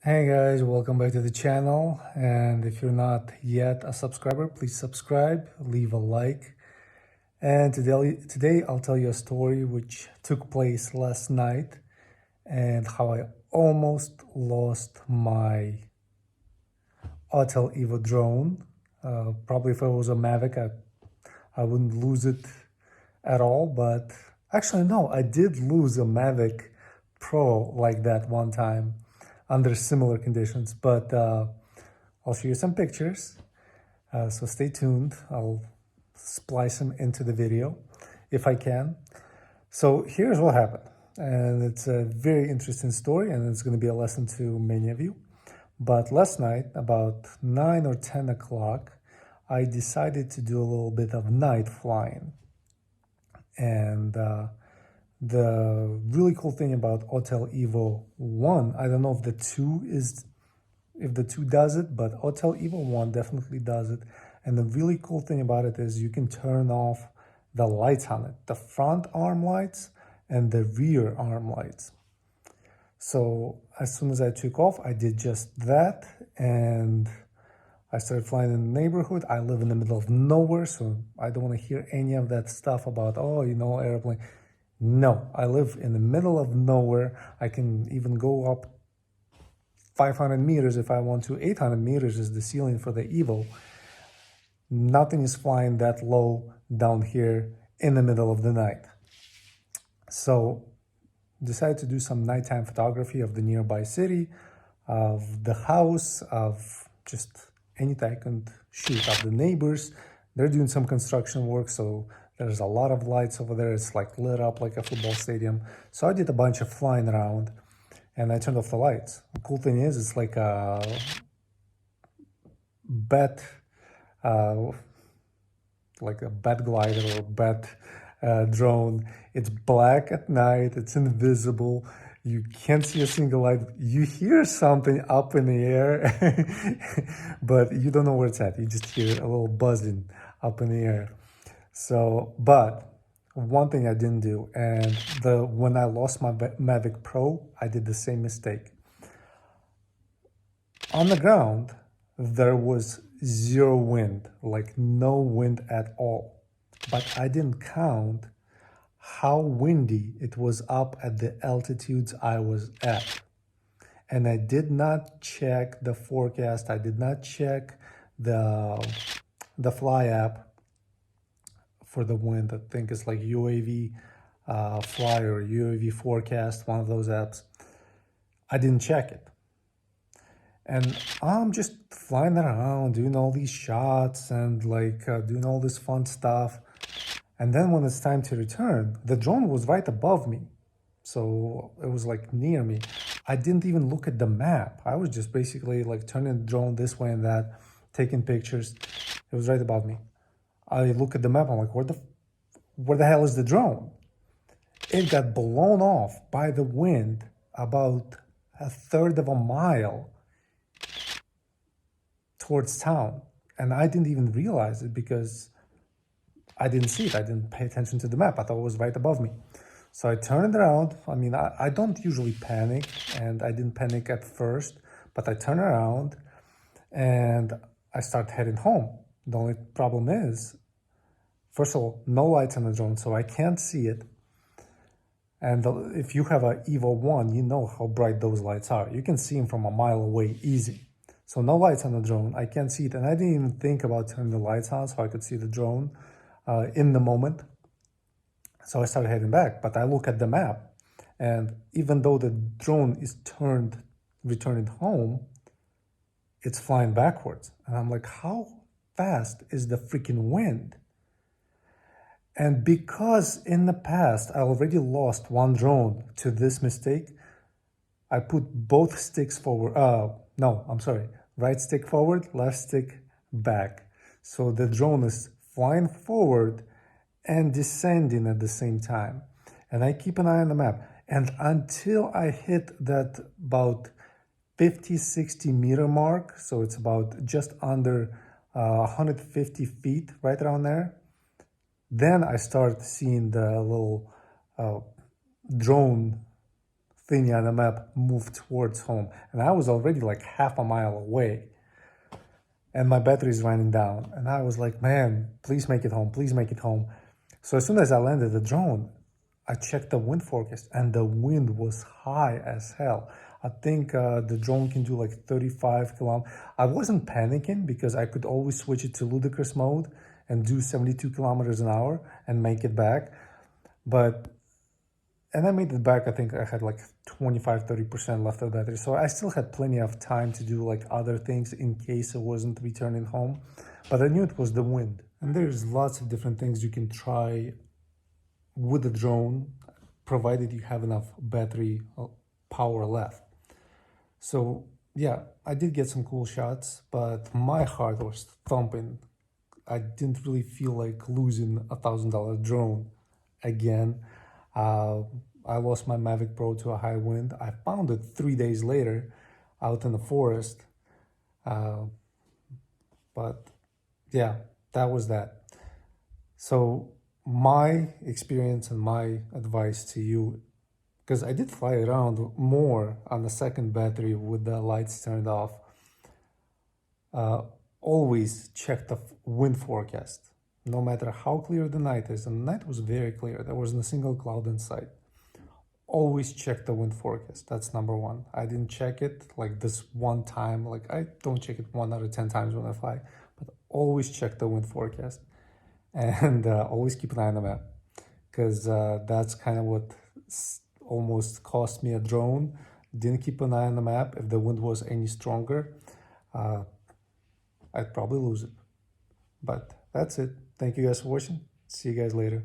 Hey guys, welcome back to the channel. And if you're not yet a subscriber, please subscribe, leave a like. And today I'll tell you a story which took place last night and how I almost lost my Autel Evo drone. Probably if it was a Mavic, I wouldn't lose it at all. But actually, no, I did lose a Mavic Pro like that one time under similar conditions, but I'll show you some pictures, so stay tuned. I'll splice them into the video if I can. So here's what happened, and it's a very interesting story, and it's going to be a lesson to many of you. But last night, about 9 or 10 o'clock, I decided to do a little bit of night flying. And the really cool thing about Autel Evo 1, I don't know if the 2 does it, but Autel Evo 1 definitely does it. And the really cool thing about it is you can turn off the lights on it, the front arm lights and the rear arm lights. So as soon as I took off, I did just that, and I started flying in the neighborhood. I live in the middle of nowhere, so I don't want to hear any of that stuff about, oh, airplane. No, I live in the middle of nowhere. I can even go up 500 meters if I want to. 800 meters is the ceiling for the Evo. Nothing is flying that low down here in the middle of the night. So decided to do some nighttime photography of the nearby city, of the house, of just anything I could shoot, of the neighbors. They're doing some construction work, so there's a lot of lights over there. It's like lit up like a football stadium. So I did a bunch of flying around and I turned off the lights. The cool thing is it's like a bat glider or bat drone. It's black at night, it's invisible. You can't see a single light. You hear something up in the air, but you don't know where it's at. You just hear a little buzzing up in the air. So, but one thing I didn't do, and when I lost my Mavic Pro, I did the same mistake. On the ground, there was zero wind, like no wind at all. But I didn't count how windy it was up at the altitudes I was at. And I did not check the forecast. I did not check the Fly app for the wind. I think it's like UAV Fly or UAV Forecast, one of those apps. I didn't check it. And I'm just flying around, doing all these shots and doing all this fun stuff. And then when it's time to return, the drone was right above me. So it was like near me. I didn't even look at the map. I was just basically like turning the drone this way and that, taking pictures. It was right above me. I look at the map, I'm like, where the hell is the drone? It got blown off by the wind about a third of a mile towards town. And I didn't even realize it because I didn't see it. I didn't pay attention to the map. I thought it was right above me. So I turned around. I mean, I don't usually panic, and I didn't panic at first, but I turned around and I start heading home. The only problem is, first of all, no lights on the drone, so I can't see it. And if you have an Evo 1, you know how bright those lights are. You can see them from a mile away, easy. So no lights on the drone, I can't see it. And I didn't even think about turning the lights on so I could see the drone in the moment. So I started heading back, but I look at the map, and even though the drone is returning home, it's flying backwards. And I'm like, how fast is the freaking wind? And because in the past I already lost one drone to this mistake, I put both sticks forward. Right stick forward, left stick back. So the drone is flying forward and descending at the same time. And I keep an eye on the map. And until I hit that about 50-60 meter mark, so it's about just under 150 feet, right around there, then I start seeing the little drone thingy on the map moved towards home. And I was already like half a mile away. And my battery is running down. And I was like, man, please make it home. Please make it home. So as soon as I landed the drone, I checked the wind forecast and the wind was high as hell. I think the drone can do like 35 kilometers. I wasn't panicking because I could always switch it to ludicrous mode and do 72 kilometers an hour and make it back. And I made it back. I think I had like 25-30% left of battery. So I still had plenty of time to do like other things in case I wasn't returning home. But I knew it was the wind. And there's lots of different things you can try with the drone, provided you have enough battery power left. So yeah, I did get some cool shots, but my heart was thumping. I didn't really feel like losing $1,000 drone again. I lost my Mavic Pro to a high wind. I found it 3 days later out in the forest. But yeah, that was that. So my experience and my advice to you, because I did fly around more on the second battery with the lights turned off, always check the wind forecast, no matter how clear the night is. And the night was very clear. There wasn't a single cloud in sight. Always check the wind forecast. That's number one. I didn't check it like this one time. Like I don't check it 1 out of 10 times when I fly, but always check the wind forecast. And always keep an eye on the map, because that's kind of what almost cost me a drone. Didn't keep an eye on the map. If the wind was any stronger, I'd probably lose it. But that's it. Thank you guys for watching. See you guys later.